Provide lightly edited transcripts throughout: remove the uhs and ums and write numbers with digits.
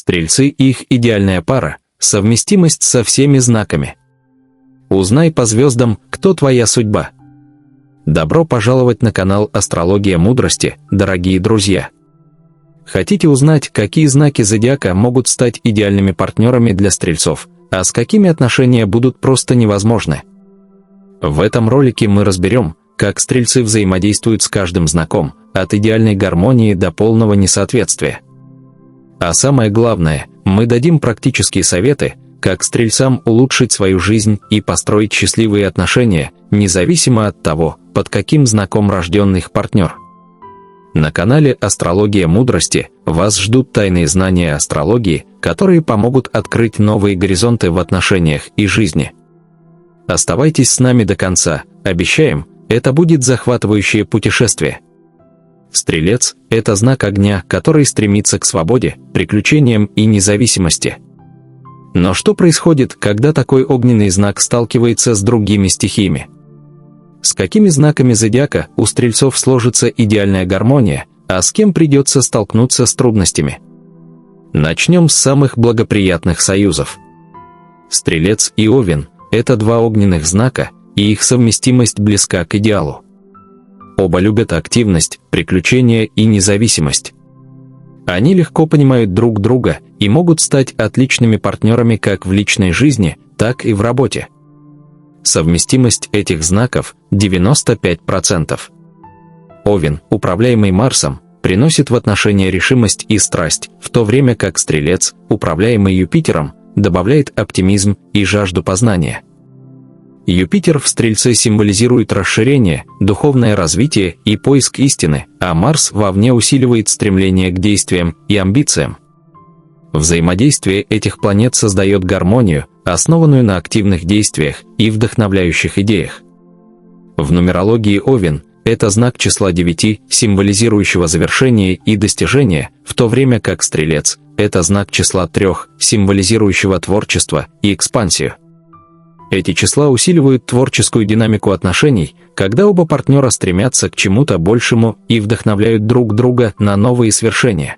Стрельцы и их идеальная пара – совместимость со всеми знаками. Узнай по звездам, кто твоя судьба. Добро пожаловать на канал «Астрология мудрости», дорогие друзья. Хотите узнать, какие знаки зодиака могут стать идеальными партнерами для стрельцов, а с какими отношения будут просто невозможны? В этом ролике мы разберем, как стрельцы взаимодействуют с каждым знаком, от идеальной гармонии до полного несоответствия. А самое главное, мы дадим практические советы, как стрельцам улучшить свою жизнь и построить счастливые отношения, независимо от того, под каким знаком рожден их партнер. На канале «Астрология мудрости» вас ждут тайные знания астрологии, которые помогут открыть новые горизонты в отношениях и жизни. Оставайтесь с нами до конца, обещаем, это будет захватывающее путешествие. Стрелец – это знак огня, который стремится к свободе, приключениям и независимости. Но что происходит, когда такой огненный знак сталкивается с другими стихиями? С какими знаками зодиака у стрельцов сложится идеальная гармония, а с кем придется столкнуться с трудностями? Начнем с самых благоприятных союзов. Стрелец и Овен – это два огненных знака, и их совместимость близка к идеалу. Оба любят активность, приключения и независимость. Они легко понимают друг друга и могут стать отличными партнерами как в личной жизни, так и в работе. Совместимость этих знаков – 95%. Овен, управляемый Марсом, приносит в отношения решимость и страсть, в то время как Стрелец, управляемый Юпитером, добавляет оптимизм и жажду познания. Юпитер в Стрельце символизирует расширение, духовное развитие и поиск истины, а Марс вовне усиливает стремление к действиям и амбициям. Взаимодействие этих планет создает гармонию, основанную на активных действиях и вдохновляющих идеях. В нумерологии Овен – это знак числа 9, символизирующего завершение и достижение, в то время как Стрелец – это знак числа 3, символизирующего творчество и экспансию. Эти числа усиливают творческую динамику отношений, когда оба партнера стремятся к чему-то большему и вдохновляют друг друга на новые свершения.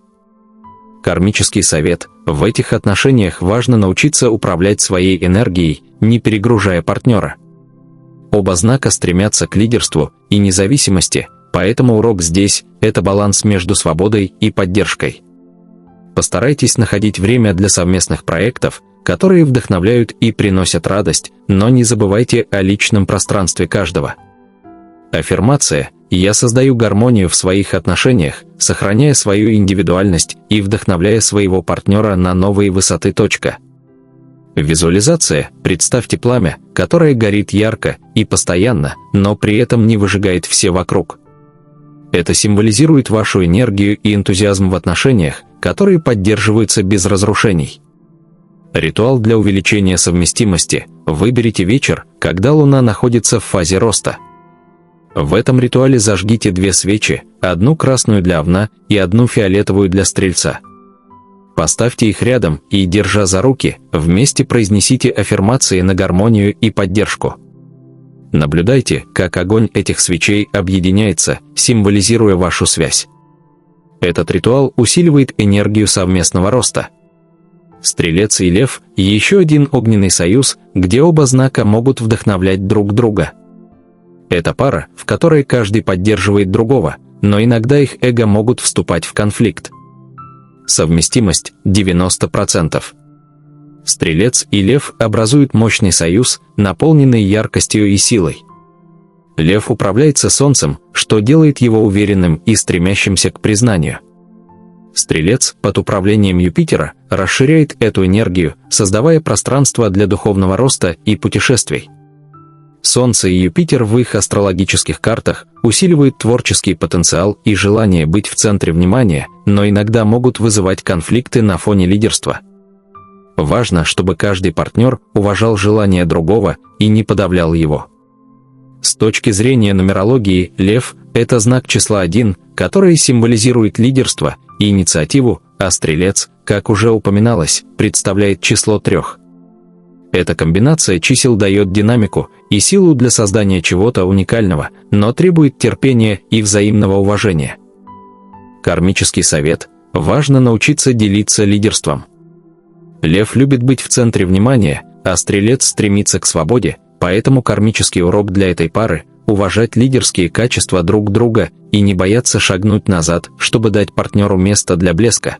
Кармический совет – в этих отношениях важно научиться управлять своей энергией, не перегружая партнера. Оба знака стремятся к лидерству и независимости, поэтому урок здесь – это баланс между свободой и поддержкой. Постарайтесь находить время для совместных проектов, которые вдохновляют и приносят радость, но не забывайте о личном пространстве каждого. Аффирмация «Я создаю гармонию в своих отношениях, сохраняя свою индивидуальность и вдохновляя своего партнера на новые высоты». Визуализация «Представьте пламя, которое горит ярко и постоянно, но при этом не выжигает все вокруг». Это символизирует вашу энергию и энтузиазм в отношениях, которые поддерживаются без разрушений. Ритуал для увеличения совместимости – выберите вечер, когда Луна находится в фазе роста. В этом ритуале зажгите 2 свечи, одну красную для Овна и одну фиолетовую для Стрельца. Поставьте их рядом и, держа за руки, вместе произнесите аффирмации на гармонию и поддержку. Наблюдайте, как огонь этих свечей объединяется, символизируя вашу связь. Этот ритуал усиливает энергию совместного роста. Стрелец и Лев – еще один огненный союз, где оба знака могут вдохновлять друг друга. Это пара, в которой каждый поддерживает другого, но иногда их эго могут вступать в конфликт. Совместимость – 90%. Стрелец и Лев образуют мощный союз, наполненный яркостью и силой. Лев управляется Солнцем, что делает его уверенным и стремящимся к признанию. Стрелец под управлением Юпитера расширяет эту энергию, создавая пространство для духовного роста и путешествий. Солнце и Юпитер в их астрологических картах усиливают творческий потенциал и желание быть в центре внимания, но иногда могут вызывать конфликты на фоне лидерства. Важно, чтобы каждый партнер уважал желание другого и не подавлял его. С точки зрения нумерологии, Лев – это знак числа 1, который символизирует лидерство и инициативу, а Стрелец, как уже упоминалось, представляет число 3. Эта комбинация чисел дает динамику и силу для создания чего-то уникального, но требует терпения и взаимного уважения. Кармический совет – важно научиться делиться лидерством. Лев любит быть в центре внимания, а Стрелец стремится к свободе, поэтому кармический урок для этой пары – уважать лидерские качества друг друга и не бояться шагнуть назад, чтобы дать партнеру место для блеска.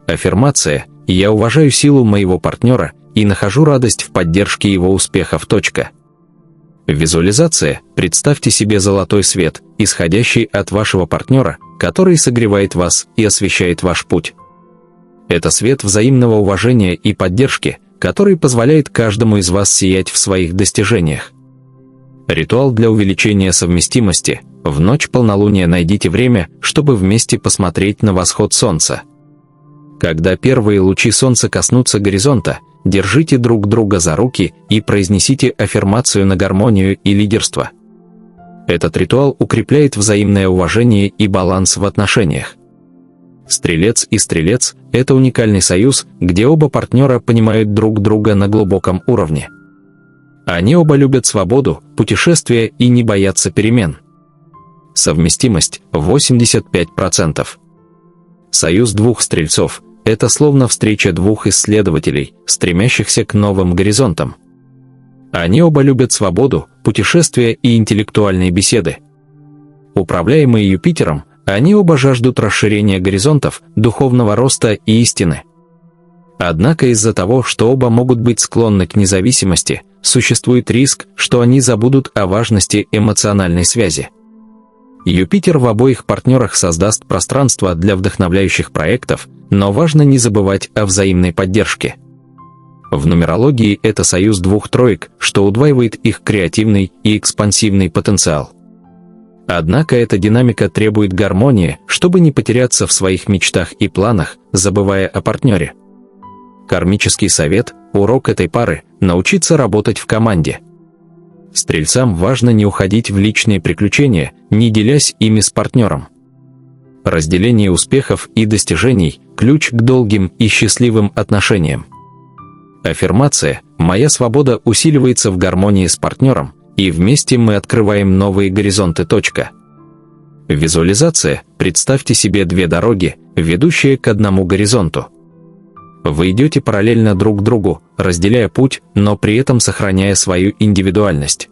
Аффирмация «Я уважаю силу моего партнера и нахожу радость в поддержке его успехов». Визуализация «Представьте себе золотой свет, исходящий от вашего партнера, который согревает вас и освещает ваш путь». Это свет взаимного уважения и поддержки, который позволяет каждому из вас сиять в своих достижениях. Ритуал для увеличения совместимости. В ночь полнолуния найдите время, чтобы вместе посмотреть на восход солнца. Когда первые лучи солнца коснутся горизонта, держите друг друга за руки и произнесите аффирмацию на гармонию и лидерство. Этот ритуал укрепляет взаимное уважение и баланс в отношениях. Стрелец и Стрелец – это уникальный союз, где оба партнера понимают друг друга на глубоком уровне. Они оба любят свободу, путешествия и не боятся перемен. Совместимость – 85%. Союз двух Стрельцов – это словно встреча двух исследователей, стремящихся к новым горизонтам. Они оба любят свободу, путешествия и интеллектуальные беседы. Управляемые Юпитером, они оба жаждут расширения горизонтов, духовного роста и истины. Однако из-за того, что оба могут быть склонны к независимости, существует риск, что они забудут о важности эмоциональной связи. Юпитер в обоих партнерах создаст пространство для вдохновляющих проектов, но важно не забывать о взаимной поддержке. В нумерологии это союз двух троек, что удваивает их креативный и экспансивный потенциал. Однако эта динамика требует гармонии, чтобы не потеряться в своих мечтах и планах, забывая о партнере. Кармический совет, урок этой пары – научиться работать в команде. Стрельцам важно не уходить в личные приключения, не делясь ими с партнером. Разделение успехов и достижений – ключ к долгим и счастливым отношениям. Аффирмация «Моя свобода усиливается в гармонии с партнером, и вместе мы открываем новые горизонты». Визуализация «Представьте себе две дороги, ведущие к одному горизонту». Вы идете параллельно друг другу, разделяя путь, но при этом сохраняя свою индивидуальность.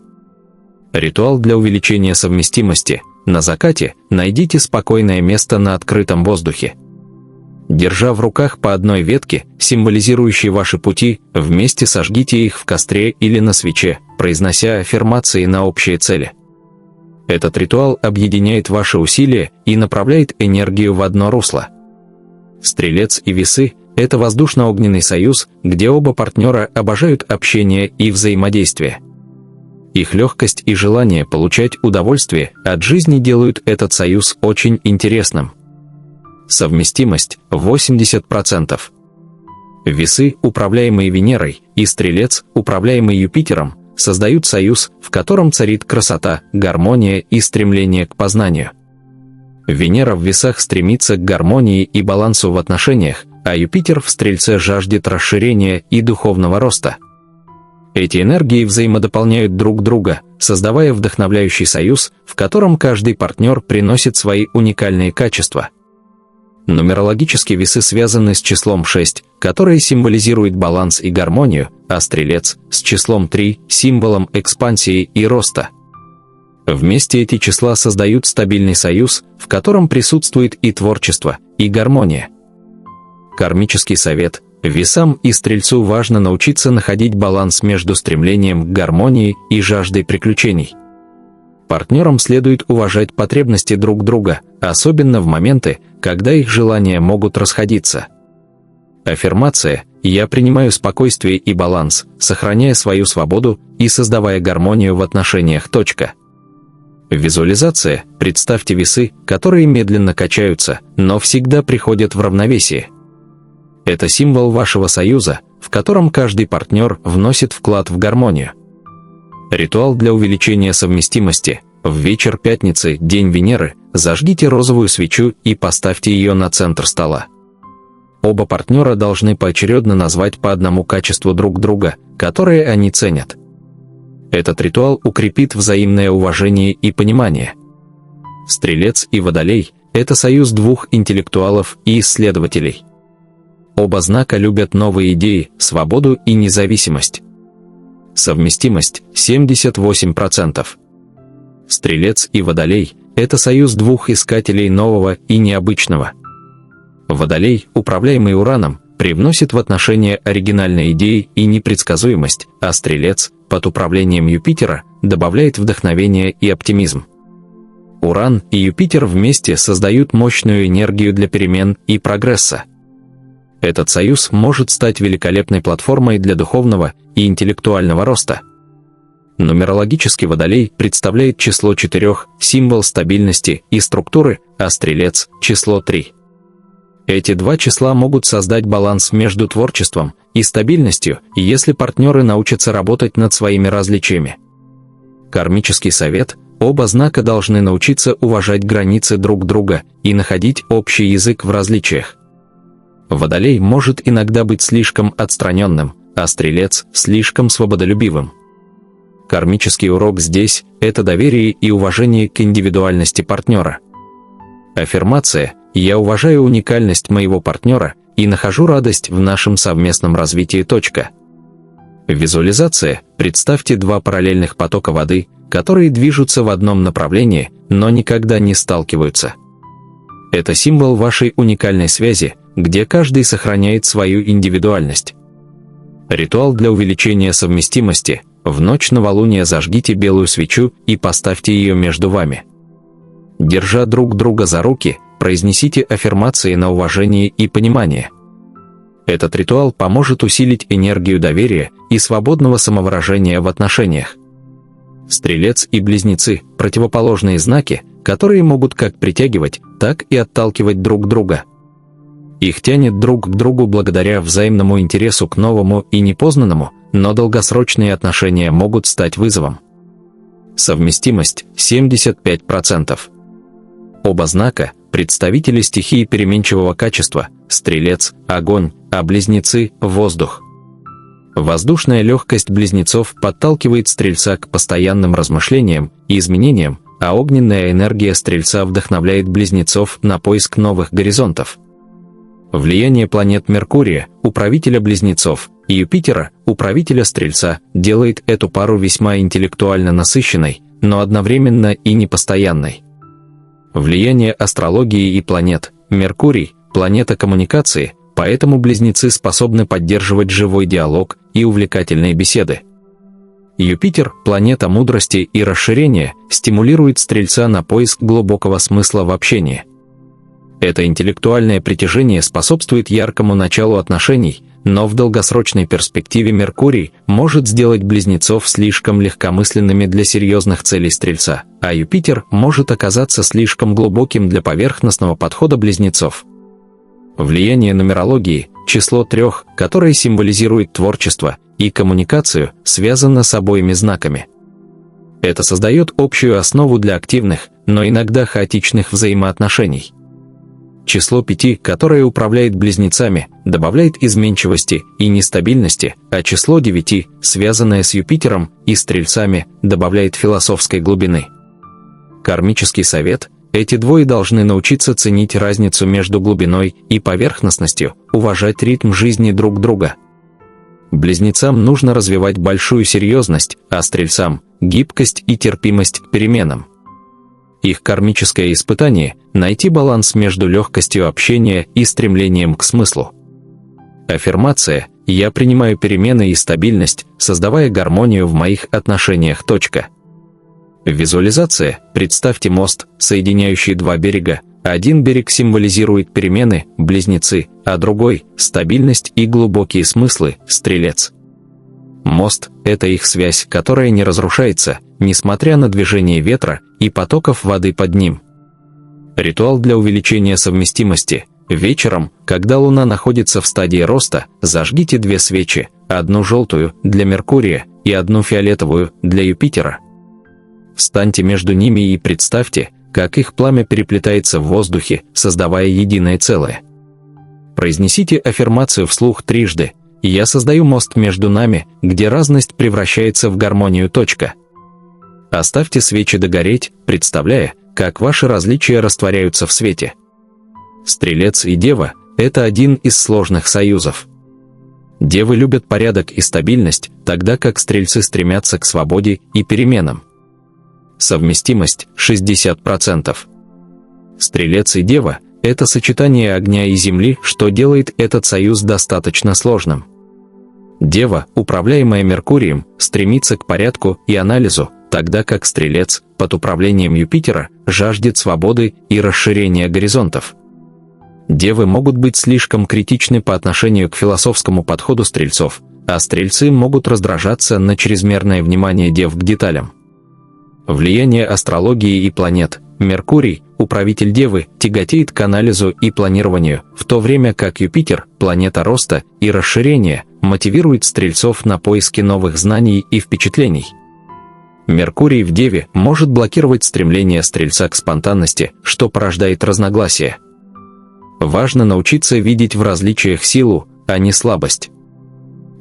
Ритуал для увеличения совместимости. На закате найдите спокойное место на открытом воздухе. Держа в руках по одной ветке, символизирующей ваши пути, вместе сожгите их в костре или на свече, произнося аффирмации на общие цели. Этот ритуал объединяет ваши усилия и направляет энергию в одно русло. Стрелец и Весы – это воздушно-огненный союз, где оба партнера обожают общение и взаимодействие. Их легкость и желание получать удовольствие от жизни делают этот союз очень интересным. Совместимость – 80%. Весы, управляемые Венерой, и Стрелец, управляемый Юпитером, создают союз, в котором царит красота, гармония и стремление к познанию. Венера в Весах стремится к гармонии и балансу в отношениях, а Юпитер в Стрельце жаждет расширения и духовного роста. Эти энергии взаимодополняют друг друга, создавая вдохновляющий союз, в котором каждый партнер приносит свои уникальные качества. Нумерологически Весы связаны с числом 6, которое символизирует баланс и гармонию, а Стрелец – с числом 3, символом экспансии и роста. Вместе эти числа создают стабильный союз, в котором присутствует и творчество, и гармония. Кармический совет. Весам и Стрельцу важно научиться находить баланс между стремлением к гармонии и жаждой приключений. Партнерам следует уважать потребности друг друга, особенно в моменты, когда их желания могут расходиться. Аффирмация «Я принимаю спокойствие и баланс, сохраняя свою свободу и создавая гармонию в отношениях». Визуализация «Представьте весы, которые медленно качаются, но всегда приходят в равновесие». Это символ вашего союза, в котором каждый партнер вносит вклад в гармонию. Ритуал для увеличения совместимости. В вечер пятницы, день Венеры, зажгите розовую свечу и поставьте ее на центр стола. Оба партнера должны поочередно назвать по одному качеству друг друга, которое они ценят. Этот ритуал укрепит взаимное уважение и понимание. Стрелец и Водолей – это союз двух интеллектуалов и исследователей. Оба знака любят новые идеи, свободу и независимость. Совместимость – 78%. Стрелец и Водолей – это союз двух искателей нового и необычного. Водолей, управляемый Ураном, привносит в отношения оригинальные идеи и непредсказуемость, а Стрелец, под управлением Юпитера, добавляет вдохновение и оптимизм. Уран и Юпитер вместе создают мощную энергию для перемен и прогресса. Этот союз может стать великолепной платформой для духовного и интеллектуального роста. Нумерологически Водолей представляет число 4, символ стабильности и структуры, а Стрелец – число 3. Эти два числа могут создать баланс между творчеством и стабильностью, если партнеры научатся работать над своими различиями. Кармический совет – оба знака должны научиться уважать границы друг друга и находить общий язык в различиях. Водолей может иногда быть слишком отстраненным, а Стрелец – слишком свободолюбивым. Кармический урок здесь – это доверие и уважение к индивидуальности партнера. Аффирмация «Я уважаю уникальность моего партнера и нахожу радость в нашем совместном развитии. Визуализация – представьте два параллельных потока воды, которые движутся в одном направлении, но никогда не сталкиваются. Это символ вашей уникальной связи, где каждый сохраняет свою индивидуальность. Ритуал для увеличения совместимости – в ночь новолуния зажгите белую свечу и поставьте ее между вами. Держа друг друга за руки, произнесите аффирмации на уважение и понимание. Этот ритуал поможет усилить энергию доверия и свободного самовыражения в отношениях. Стрелец и Близнецы – противоположные знаки, которые могут как притягивать, так и отталкивать друг друга. Их тянет друг к другу благодаря взаимному интересу к новому и непознанному, но долгосрочные отношения могут стать вызовом. Совместимость – 75%. Оба знака – представители стихии переменчивого качества, Стрелец – огонь, а Близнецы – воздух. Воздушная легкость Близнецов подталкивает Стрельца к постоянным размышлениям и изменениям, а огненная энергия Стрельца вдохновляет Близнецов на поиск новых горизонтов. Влияние планет Меркурия, управителя Близнецов, и Юпитера, управителя Стрельца, делает эту пару весьма интеллектуально насыщенной, но одновременно и непостоянной. Влияние астрологии и планет. Меркурий – планета коммуникации, поэтому Близнецы способны поддерживать живой диалог и увлекательные беседы. Юпитер – планета мудрости и расширения, стимулирует Стрельца на поиск глубокого смысла в общении. Это интеллектуальное притяжение способствует яркому началу отношений, но в долгосрочной перспективе Меркурий может сделать Близнецов слишком легкомысленными для серьезных целей Стрельца, а Юпитер может оказаться слишком глубоким для поверхностного подхода Близнецов. Влияние нумерологии, число 3, которое символизирует творчество и коммуникацию, связано с обоими знаками. Это создает общую основу для активных, но иногда хаотичных взаимоотношений. Число 5, которое управляет Близнецами, добавляет изменчивости и нестабильности, а число 9, связанное с Юпитером и Стрельцами, добавляет философской глубины. Кармический совет – эти двое должны научиться ценить разницу между глубиной и поверхностностью, уважать ритм жизни друг друга. Близнецам нужно развивать большую серьезность, а Стрельцам – гибкость и терпимость к переменам. Их кармическое испытание – найти баланс между легкостью общения и стремлением к смыслу. Аффирмация «Я принимаю перемены и стабильность, создавая гармонию в моих отношениях. Визуализация – представьте мост, соединяющий два берега. Один берег символизирует перемены, Близнецы, а другой – стабильность и глубокие смыслы, Стрелец. Мост – это их связь, которая не разрушается, несмотря на движение ветра и потоков воды под ним. Ритуал для увеличения совместимости. Вечером, когда Луна находится в стадии роста, зажгите 2 свечи, одну желтую – для Меркурия и одну фиолетовую – для Юпитера. Встаньте между ними и представьте, как их пламя переплетается в воздухе, создавая единое целое. Произнесите аффирмацию вслух 3 раза. «Я создаю мост между нами, где разность превращается в гармонию. Оставьте свечи догореть, представляя, как ваши различия растворяются в свете. Стрелец и Дева – – это один из сложных союзов. Девы любят порядок и стабильность, тогда как стрельцы стремятся к свободе и переменам. Совместимость – 60%. Стрелец и дева – это сочетание огня и земли, что делает этот союз достаточно сложным. Дева, управляемая Меркурием, стремится к порядку и анализу, тогда как стрелец, под управлением Юпитера, жаждет свободы и расширения горизонтов. Девы могут быть слишком критичны по отношению к философскому подходу стрельцов, а стрельцы могут раздражаться на чрезмерное внимание дев к деталям. Влияние астрологии и планет. Меркурий, управитель Девы, тяготеет к анализу и планированию, в то время как Юпитер, планета роста и расширения, мотивирует стрельцов на поиски новых знаний и впечатлений. Меркурий в Деве может блокировать стремление стрельца к спонтанности, что порождает разногласия. Важно научиться видеть в различиях силу, а не слабость.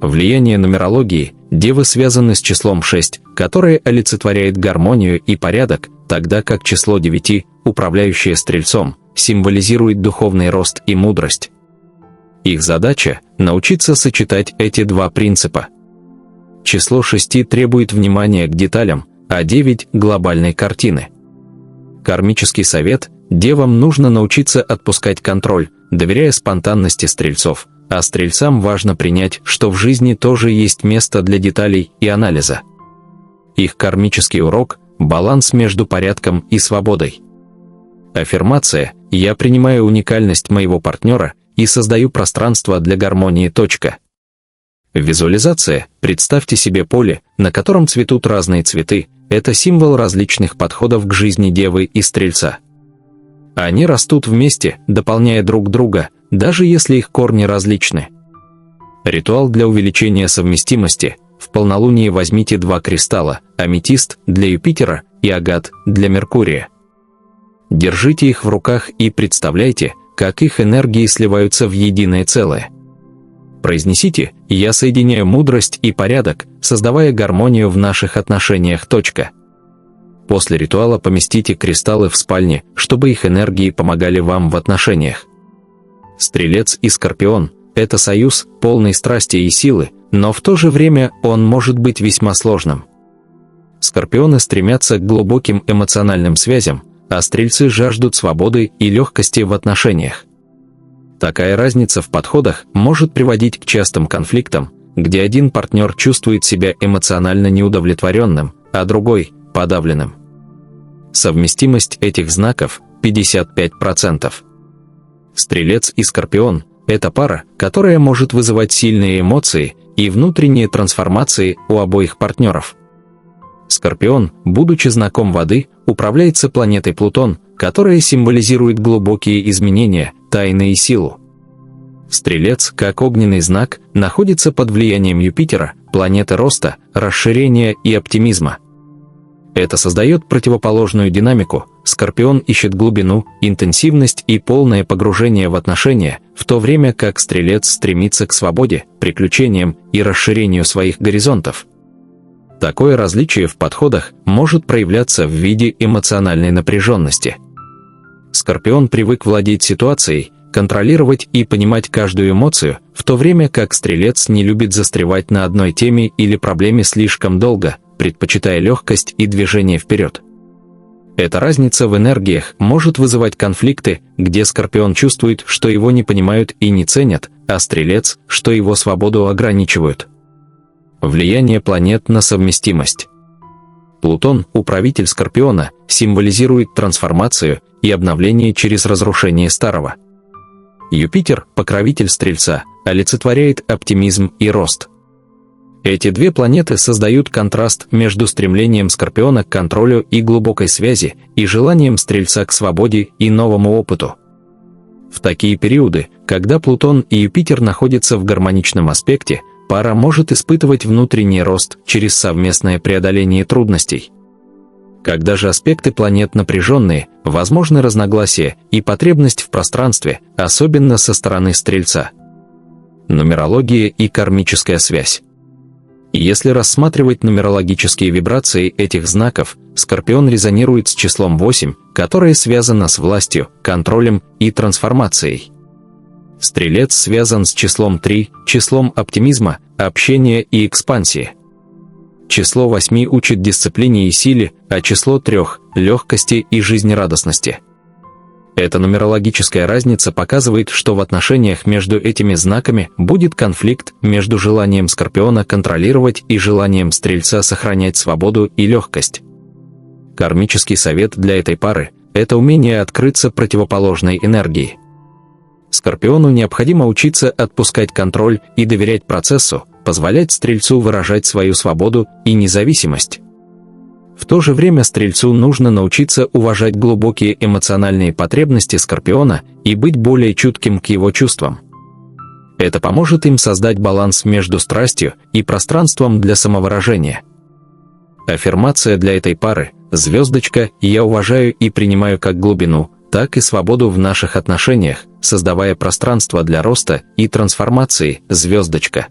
Влияние нумерологии. Девы связаны с числом 6, которое олицетворяет гармонию и порядок, тогда как число 9, управляющее стрельцом, символизирует духовный рост и мудрость. Их задача – научиться сочетать эти два принципа. Число 6 требует внимания к деталям, а 9 – глобальной картины. Кармический совет – девам нужно научиться отпускать контроль, доверяя спонтанности стрельцов, а стрельцам важно принять, что в жизни тоже есть место для деталей и анализа. Их кармический урок – баланс между порядком и свободой. Аффирмация «Я принимаю уникальность моего партнера и создаю пространство для гармонии. Визуализация «Представьте себе поле, на котором цветут разные цветы» – это символ различных подходов к жизни девы и стрельца. Они растут вместе, дополняя друг друга, даже если их корни различны. Ритуал для увеличения совместимости. В полнолуние возьмите 2 кристалла – аметист для Юпитера и агат для Меркурия. Держите их в руках и представляйте, как их энергии сливаются в единое целое. Произнесите «Я соединяю мудрость и порядок, создавая гармонию в наших отношениях. После ритуала поместите кристаллы в спальне, чтобы их энергии помогали вам в отношениях. Стрелец и Скорпион – это союз, полный страсти и силы, но в то же время он может быть весьма сложным. Скорпионы стремятся к глубоким эмоциональным связям, а стрельцы жаждут свободы и легкости в отношениях. Такая разница в подходах может приводить к частым конфликтам, где один партнер чувствует себя эмоционально неудовлетворенным, а другой – подавленным. Совместимость этих знаков – 55%. Стрелец и Скорпион – это пара, которая может вызывать сильные эмоции и внутренние трансформации у обоих партнеров. Скорпион, будучи знаком воды, управляется планетой Плутон, которая символизирует глубокие изменения, тайны и силу. Стрелец, как огненный знак, находится под влиянием Юпитера, планеты роста, расширения и оптимизма. Это создает противоположную динамику. Скорпион ищет глубину, интенсивность и полное погружение в отношения, в то время как Стрелец стремится к свободе, приключениям и расширению своих горизонтов. Такое различие в подходах может проявляться в виде эмоциональной напряженности. Скорпион привык владеть ситуацией, контролировать и понимать каждую эмоцию, в то время как Стрелец не любит застревать на одной теме или проблеме слишком долго, предпочитая легкость и движение вперед. Эта разница в энергиях может вызывать конфликты, где Скорпион чувствует, что его не понимают и не ценят, а Стрелец, что его свободу ограничивают. Влияние планет на совместимость. Плутон, управитель Скорпиона, символизирует трансформацию и обновление через разрушение старого. Юпитер, покровитель Стрельца, олицетворяет оптимизм и рост. Эти две планеты создают контраст между стремлением Скорпиона к контролю и глубокой связи и желанием Стрельца к свободе и новому опыту. В такие периоды, когда Плутон и Юпитер находятся в гармоничном аспекте, пара может испытывать внутренний рост через совместное преодоление трудностей. Когда же аспекты планет напряженные, возможны разногласия и потребность в пространстве, особенно со стороны Стрельца. Нумерология и кармическая связь. Если рассматривать нумерологические вибрации этих знаков, Скорпион резонирует с числом 8, которое связано с властью, контролем и трансформацией. Стрелец связан с числом 3, числом оптимизма, общения и экспансии. Число 8 учит дисциплине и силе, а число 3 – легкости и жизнерадостности. Эта нумерологическая разница показывает, что в отношениях между этими знаками будет конфликт между желанием Скорпиона контролировать и желанием Стрельца сохранять свободу и легкость. Кармический совет для этой пары – это умение открыться противоположной энергии. Скорпиону необходимо учиться отпускать контроль и доверять процессу, позволять Стрельцу выражать свою свободу и независимость. В то же время Стрельцу нужно научиться уважать глубокие эмоциональные потребности Скорпиона и быть более чутким к его чувствам. Это поможет им создать баланс между страстью и пространством для самовыражения. Аффирмация для этой пары – звездочка «Я уважаю и принимаю как глубину, так и свободу в наших отношениях, создавая пространство для роста и трансформации, звездочка».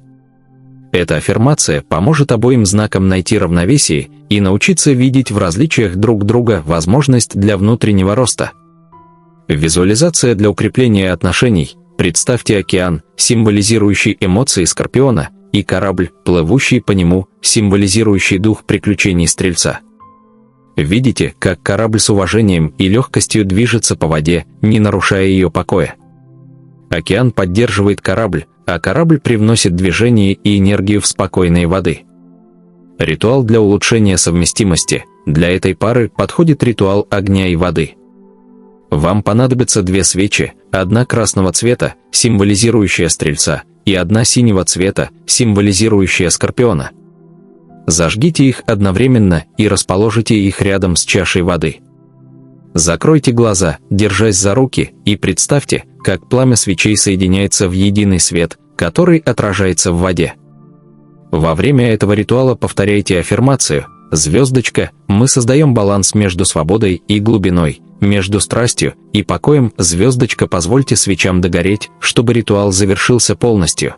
Эта аффирмация поможет обоим знакам найти равновесие и научиться видеть в различиях друг друга возможность для внутреннего роста. Визуализация для укрепления отношений. Представьте океан, символизирующий эмоции Скорпиона, и корабль, плывущий по нему, символизирующий дух приключений Стрельца. Видите, как корабль с уважением и легкостью движется по воде, не нарушая ее покоя. Океан поддерживает корабль, а корабль привносит движение и энергию в спокойные воды. Ритуал для улучшения совместимости. Для этой пары подходит ритуал огня и воды. Вам понадобятся 2 свечи, одна красного цвета, символизирующая Стрельца, и одна синего цвета, символизирующая Скорпиона. Зажгите их одновременно и расположите их рядом с чашей воды. Закройте глаза, держась за руки, и представьте, как пламя свечей соединяется в единый свет, который отражается в воде. Во время этого ритуала повторяйте аффирмацию «Звездочка, мы создаем баланс между свободой и глубиной, между страстью и покоем, звездочка, позвольте свечам догореть, чтобы ритуал завершился полностью».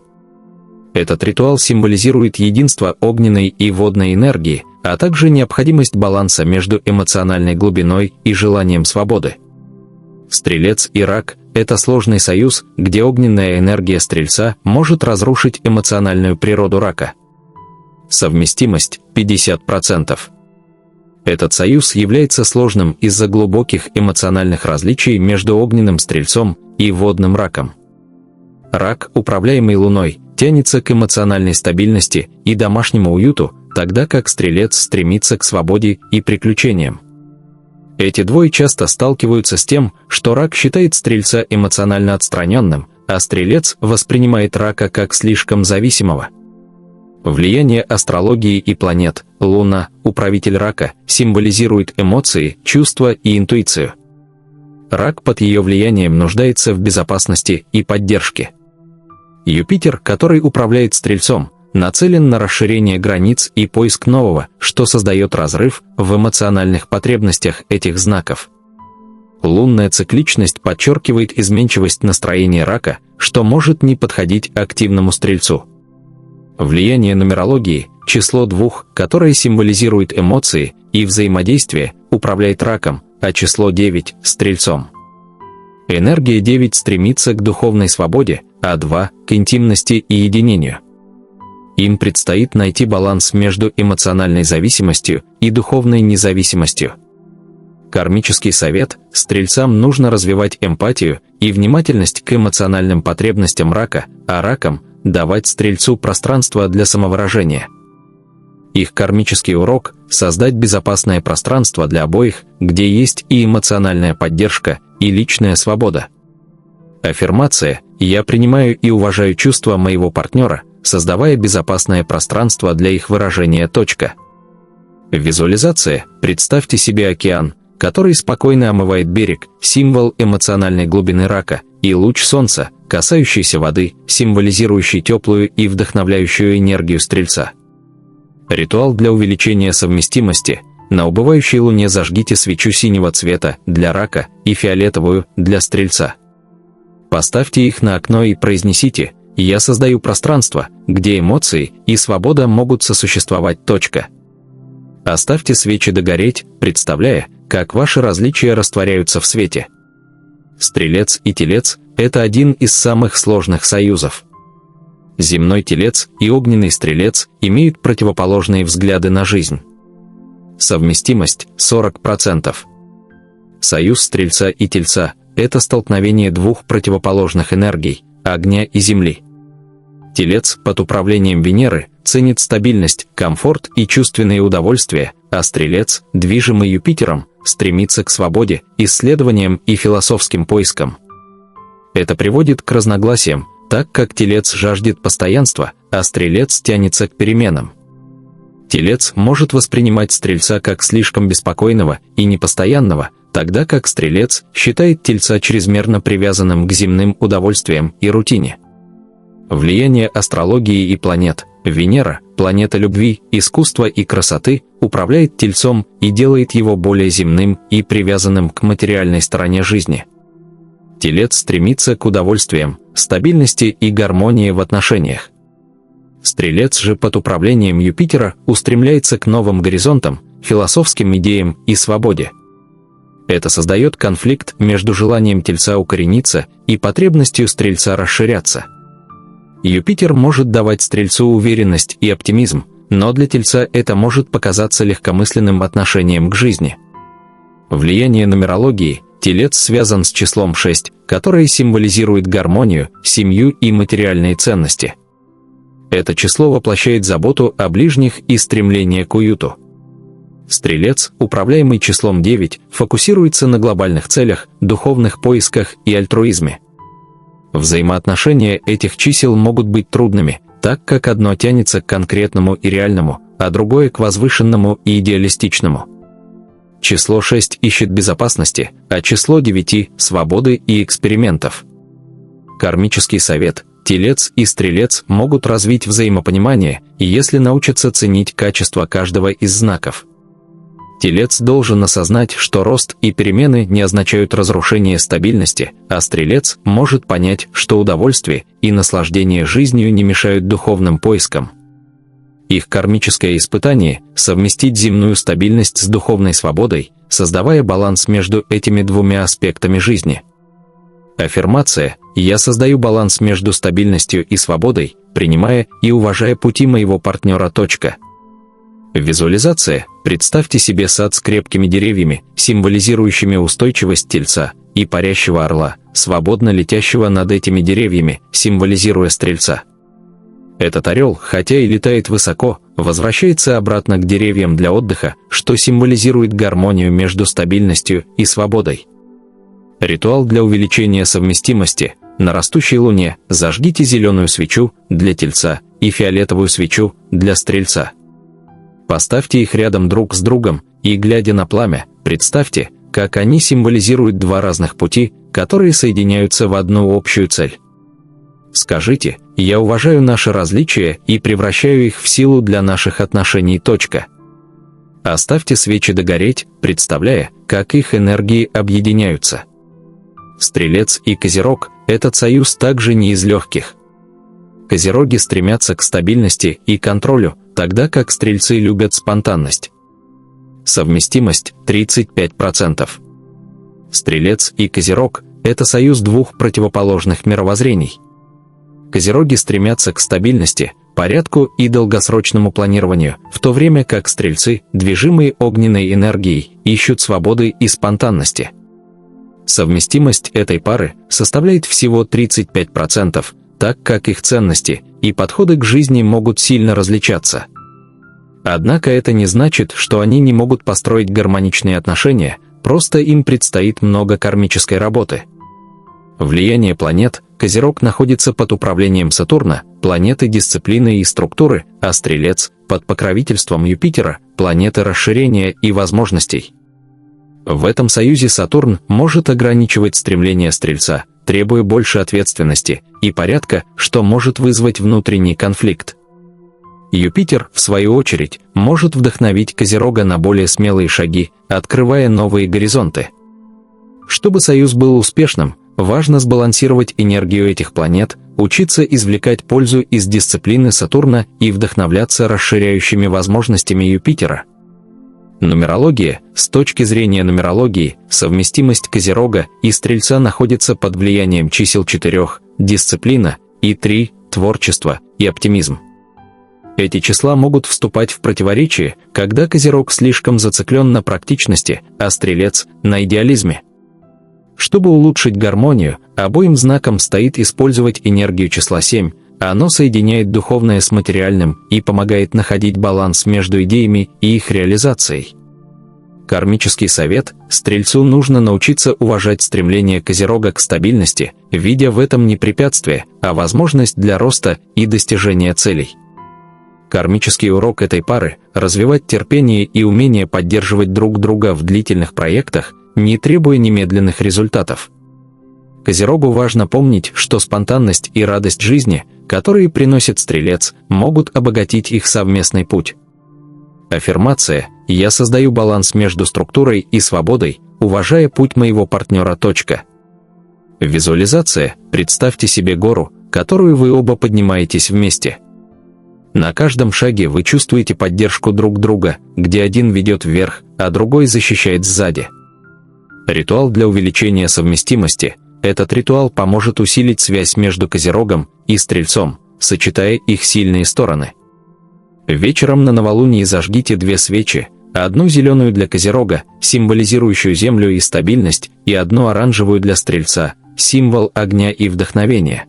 Этот ритуал символизирует единство огненной и водной энергии, а также необходимость баланса между эмоциональной глубиной и желанием свободы. Стрелец и Рак – это сложный союз, где огненная энергия Стрельца может разрушить эмоциональную природу Рака. Совместимость – 50%. Этот союз является сложным из-за глубоких эмоциональных различий между огненным Стрельцом и водным Раком. Рак, управляемый Луной, тянется к эмоциональной стабильности и домашнему уюту, тогда как Стрелец стремится к свободе и приключениям. Эти двое часто сталкиваются с тем, что Рак считает Стрельца эмоционально отстраненным, а Стрелец воспринимает Рака как слишком зависимого. Влияние астрологии и планет. Луна, управитель Рака, символизирует эмоции, чувства и интуицию. Рак под ее влиянием нуждается в безопасности и поддержке. Юпитер, который управляет Стрельцом, нацелен на расширение границ и поиск нового, что создает разрыв в эмоциональных потребностях этих знаков. Лунная цикличность подчеркивает изменчивость настроения Рака, что может не подходить активному Стрельцу. Влияние нумерологии, число 2, которое символизирует эмоции и взаимодействие, управляет Раком, а число 9 – Стрельцом. Энергия 9 стремится к духовной свободе, а 2 – к интимности и единению. Им предстоит найти баланс между эмоциональной зависимостью и духовной независимостью. Кармический совет – Стрельцам нужно развивать эмпатию и внимательность к эмоциональным потребностям Рака, а Ракам – давать Стрельцу пространство для самовыражения. Их кармический урок – создать безопасное пространство для обоих, где есть и эмоциональная поддержка, и личная свобода. Аффирмация «Я принимаю и уважаю чувства моего партнера», создавая безопасное пространство для их выражения. Визуализация. Представьте себе океан, который спокойно омывает берег, символ эмоциональной глубины Рака, и луч солнца, касающийся воды, символизирующий теплую и вдохновляющую энергию Стрельца. Ритуал для увеличения совместимости. На убывающей луне зажгите свечу синего цвета для Рака и фиолетовую для Стрельца. Поставьте их на окно и произнесите «Я создаю пространство, где эмоции и свобода могут сосуществовать. Оставьте свечи догореть, представляя, как ваши различия растворяются в свете. Стрелец и Телец – это один из самых сложных союзов. Земной Телец и огненный Стрелец имеют противоположные взгляды на жизнь. Совместимость 40%. Союз Стрельца и Тельца – это столкновение двух противоположных энергий – огня и земли. Телец под управлением Венеры ценит стабильность, комфорт и чувственные удовольствия, а Стрелец, движимый Юпитером, стремится к свободе, исследованиям и философским поискам. Это приводит к разногласиям, так как Телец жаждет постоянства, а Стрелец тянется к переменам. Телец может воспринимать Стрельца как слишком беспокойного и непостоянного, тогда как Стрелец считает Тельца чрезмерно привязанным к земным удовольствиям и рутине. Влияние астрологии и планет. Венера, планета любви, искусства и красоты, управляет Тельцом и делает его более земным и привязанным к материальной стороне жизни. Телец стремится к удовольствиям, стабильности и гармонии в отношениях. Стрелец же под управлением Юпитера устремляется к новым горизонтам, философским идеям и свободе. Это создает конфликт между желанием Тельца укорениться и потребностью Стрельца расширяться. Юпитер может давать Стрельцу уверенность и оптимизм, но для Тельца это может показаться легкомысленным отношением к жизни. Влияние нумерологии. Телец связан с числом 6, которое символизирует гармонию, семью и материальные ценности. Это число воплощает заботу о ближних и стремление к уюту. Стрелец, управляемый числом 9, фокусируется на глобальных целях, духовных поисках и альтруизме. Взаимоотношения этих чисел могут быть трудными, так как одно тянется к конкретному и реальному, а другое к возвышенному и идеалистичному. Число 6 ищет безопасности, а число 9 – свободы и экспериментов. Кармический совет. Телец и Стрелец могут развить взаимопонимание, если научатся ценить качество каждого из знаков. Телец должен осознать, что рост и перемены не означают разрушение стабильности, а Стрелец может понять, что удовольствие и наслаждение жизнью не мешают духовным поискам. Их кармическое испытание – совместить земную стабильность с духовной свободой, создавая баланс между этими двумя аспектами жизни. Аффирмация «Я создаю баланс между стабильностью и свободой, принимая и уважая пути моего партнера. Визуализация. Представьте себе сад с крепкими деревьями, символизирующими устойчивость Тельца, и парящего орла, свободно летящего над этими деревьями, символизируя Стрельца. Этот орел, хотя и летает высоко, возвращается обратно к деревьям для отдыха, что символизирует гармонию между стабильностью и свободой. Ритуал для увеличения совместимости. На растущей луне зажгите зеленую свечу для Тельца и фиолетовую свечу для Стрельца. Поставьте их рядом друг с другом и, глядя на пламя, представьте, как они символизируют два разных пути, которые соединяются в одну общую цель. Скажите: «Я уважаю наши различия и превращаю их в силу для наших отношений. Оставьте свечи догореть, представляя, как их энергии объединяются. Стрелец и Козерог – этот союз также не из легких. Козероги стремятся к стабильности и контролю, тогда как Стрельцы любят спонтанность. Совместимость – 35%. Стрелец и Козерог – это союз двух противоположных мировоззрений. Козероги стремятся к стабильности, порядку и долгосрочному планированию, в то время как Стрельцы, движимые огненной энергией, ищут свободы и спонтанности. Совместимость этой пары составляет всего 35%, так как их ценности и подходы к жизни могут сильно различаться. Однако это не значит, что они не могут построить гармоничные отношения, просто им предстоит много кармической работы. Влияние планет. Козерог находится под управлением Сатурна, планеты дисциплины и структуры, а Стрелец – под покровительством Юпитера, планеты расширения и возможностей. В этом союзе Сатурн может ограничивать стремление Стрельца, требуя больше ответственности и порядка, что может вызвать внутренний конфликт. Юпитер, в свою очередь, может вдохновить Козерога на более смелые шаги, открывая новые горизонты. Чтобы союз был успешным, важно сбалансировать энергию этих планет, учиться извлекать пользу из дисциплины Сатурна и вдохновляться расширяющими возможностями Юпитера. Нумерология. С точки зрения нумерологии, совместимость Козерога и Стрельца находится под влиянием чисел 4, дисциплина, и 3, творчество и оптимизм. Эти числа могут вступать в противоречие, когда Козерог слишком зациклен на практичности, а Стрелец – на идеализме. Чтобы улучшить гармонию, обоим знакам стоит использовать энергию числа 7, оно соединяет духовное с материальным и помогает находить баланс между идеями и их реализацией. Кармический совет: Стрельцу нужно научиться уважать стремление Козерога к стабильности, видя в этом не препятствие, а возможность для роста и достижения целей. Кармический урок этой пары – развивать терпение и умение поддерживать друг друга в длительных проектах, не требуя немедленных результатов. Козерогу важно помнить, что спонтанность и радость жизни, которые приносит Стрелец, могут обогатить их совместный путь. Аффирмация: «Я создаю баланс между структурой и свободой, уважая путь моего партнера». Визуализация: представьте себе гору, которую вы оба поднимаетесь вместе. На каждом шаге вы чувствуете поддержку друг друга, где один ведет вверх, а другой защищает сзади. Ритуал для увеличения совместимости. Этот ритуал поможет усилить связь между Козерогом и Стрельцом, сочетая их сильные стороны. Вечером на новолунии зажгите 2 свечи, одну зеленую для Козерога, символизирующую землю и стабильность, и одну оранжевую для Стрельца, символ огня и вдохновения.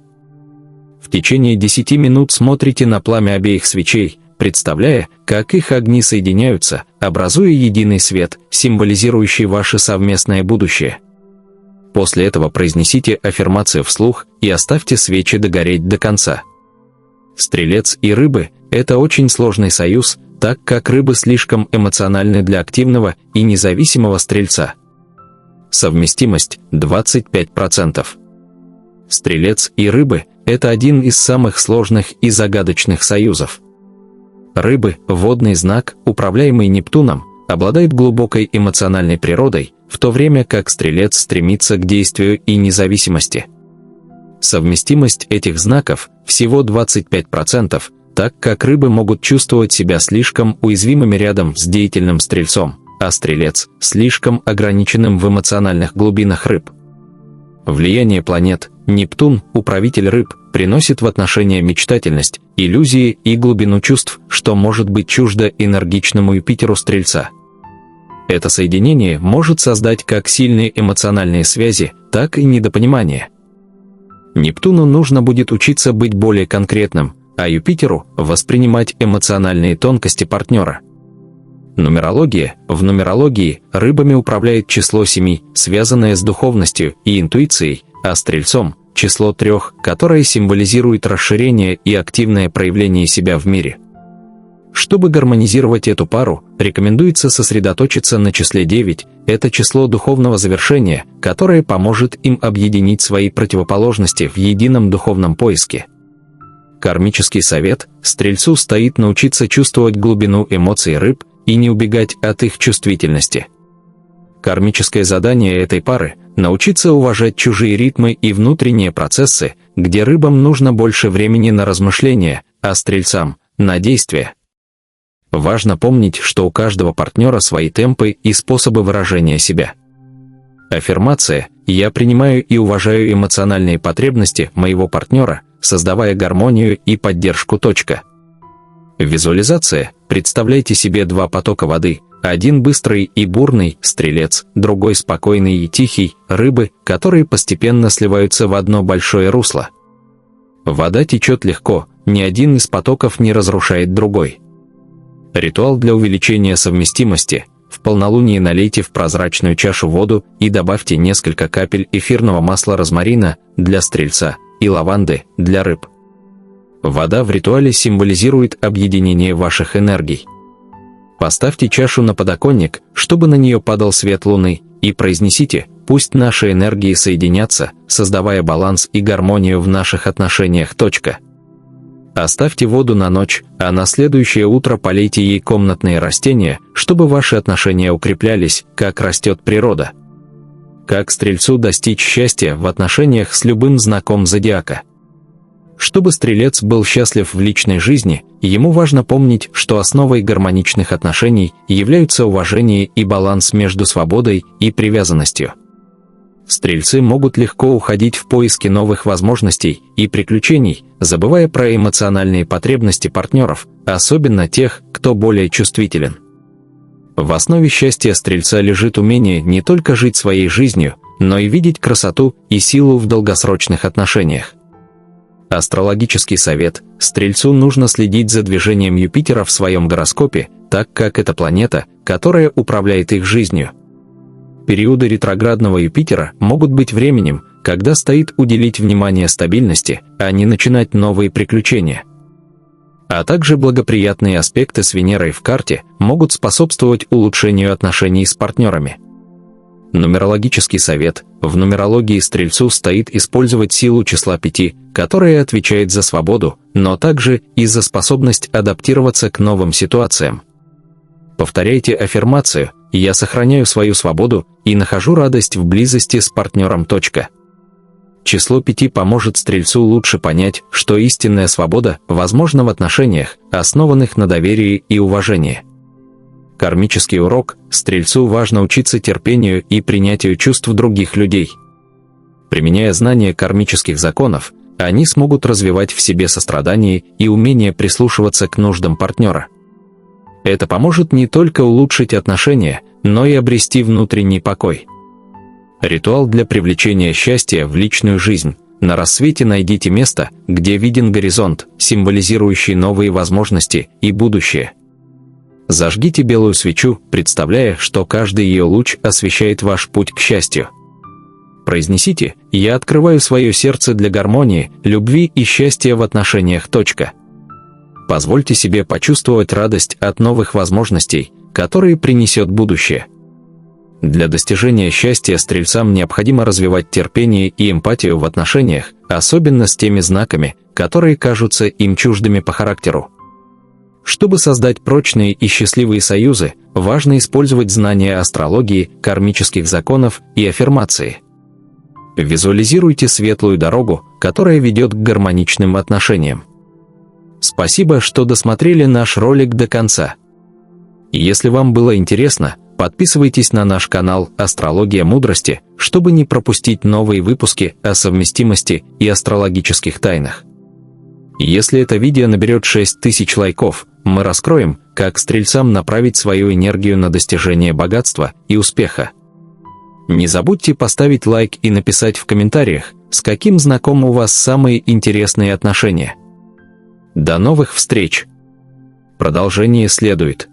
В течение 10 минут смотрите на пламя обеих свечей, представляя, как их огни соединяются, образуя единый свет, символизирующий ваше совместное будущее. После этого произнесите аффирмацию вслух и оставьте свечи догореть до конца. Стрелец и рыбы – это очень сложный союз, так как рыбы слишком эмоциональны для активного и независимого Стрельца. Совместимость – 25%. Стрелец и рыбы – это один из самых сложных и загадочных союзов. Рыбы – водный знак, управляемый Нептуном, обладает глубокой эмоциональной природой, в то время как Стрелец стремится к действию и независимости. Совместимость этих знаков всего 25%, так как рыбы могут чувствовать себя слишком уязвимыми рядом с деятельным Стрельцом, а Стрелец – слишком ограниченным в эмоциональных глубинах рыб. Влияние планет. Нептун, управитель рыб, приносит в отношения мечтательность, иллюзии и глубину чувств, что может быть чуждо энергичному Юпитеру Стрельца. Это соединение может создать как сильные эмоциональные связи, так и недопонимание. Нептуну нужно будет учиться быть более конкретным, а Юпитеру – воспринимать эмоциональные тонкости партнера. Нумерология. В нумерологии рыбами управляет число 7, связанное с духовностью и интуицией, а Стрельцом – число 3, которое символизирует расширение и активное проявление себя в мире. Чтобы гармонизировать эту пару, рекомендуется сосредоточиться на числе 9, это число духовного завершения, которое поможет им объединить свои противоположности в едином духовном поиске. Кармический совет: Стрельцу стоит научиться чувствовать глубину эмоций рыб и не убегать от их чувствительности. Кармическое задание этой пары – научиться уважать чужие ритмы и внутренние процессы, где рыбам нужно больше времени на размышления, а Стрельцам – на действия. Важно помнить, что у каждого партнера свои темпы и способы выражения себя. Аффирмация: «Я принимаю и уважаю эмоциональные потребности моего партнера, создавая гармонию и поддержку». Визуализация: представляйте себе 2 потока воды, один быстрый и бурный – Стрелец, другой спокойный и тихий – рыбы, которые постепенно сливаются в одно большое русло. Вода течет легко, ни один из потоков не разрушает другой. Ритуал для увеличения совместимости: в полнолуние налейте в прозрачную чашу воду и добавьте несколько капель эфирного масла розмарина для Стрельца и лаванды для рыб. Вода в ритуале символизирует объединение ваших энергий. Поставьте чашу на подоконник, чтобы на нее падал свет луны, и произнесите: «Пусть наши энергии соединятся, создавая баланс и гармонию в наших отношениях». Оставьте воду на ночь, а на следующее утро полейте ей комнатные растения, чтобы ваши отношения укреплялись, как растет природа. Как Стрельцу достичь счастья в отношениях с любым знаком зодиака? Чтобы стрелец был счастлив в личной жизни, ему важно помнить, что основой гармоничных отношений являются уважение и баланс между свободой и привязанностью. Стрельцы могут легко уходить в поиски новых возможностей и приключений, забывая про эмоциональные потребности партнеров, особенно тех, кто более чувствителен. В основе счастья стрельца лежит умение не только жить своей жизнью, но и видеть красоту и силу в долгосрочных отношениях. Астрологический совет: стрельцу нужно следить за движением Юпитера в своем гороскопе, так как это планета, которая управляет их жизнью. Периоды ретроградного Юпитера могут быть временем, когда стоит уделить внимание стабильности, а не начинать новые приключения. А также благоприятные аспекты с Венерой в карте могут способствовать улучшению отношений с партнерами. Нумерологический совет: в нумерологии стрельцу стоит использовать силу числа 5, которая отвечает за свободу, но также и за способность адаптироваться к новым ситуациям. Повторяйте аффирмацию: «Я сохраняю свою свободу и нахожу радость в близости с партнером». Число 5 поможет стрельцу лучше понять, что истинная свобода возможна в отношениях, основанных на доверии и уважении. Кармический урок: стрельцу важно учиться терпению и принятию чувств других людей. Применяя знания кармических законов, они смогут развивать в себе сострадание и умение прислушиваться к нуждам партнера. Это поможет не только улучшить отношения, но и обрести внутренний покой. Ритуал для привлечения счастья в личную жизнь: на рассвете найдите место, где виден горизонт, символизирующий новые возможности и будущее. Зажгите белую свечу, представляя, что каждый ее луч освещает ваш путь к счастью. Произнесите: «Я открываю свое сердце для гармонии, любви и счастья в отношениях». Позвольте себе почувствовать радость от новых возможностей, которые принесет будущее. Для достижения счастья стрельцам необходимо развивать терпение и эмпатию в отношениях, особенно с теми знаками, которые кажутся им чуждыми по характеру. Чтобы создать прочные и счастливые союзы, важно использовать знания астрологии, кармических законов и аффирмации. Визуализируйте светлую дорогу, которая ведет к гармоничным отношениям. Спасибо, что досмотрели наш ролик до конца. Если вам было интересно, подписывайтесь на наш канал «Астрология мудрости», чтобы не пропустить новые выпуски о совместимости и астрологических тайнах. Если это видео наберет 6000 лайков, мы раскроем, как стрельцам направить свою энергию на достижение богатства и успеха. Не забудьте поставить лайк и написать в комментариях, с каким знаком у вас самые интересные отношения. До новых встреч! Продолжение следует.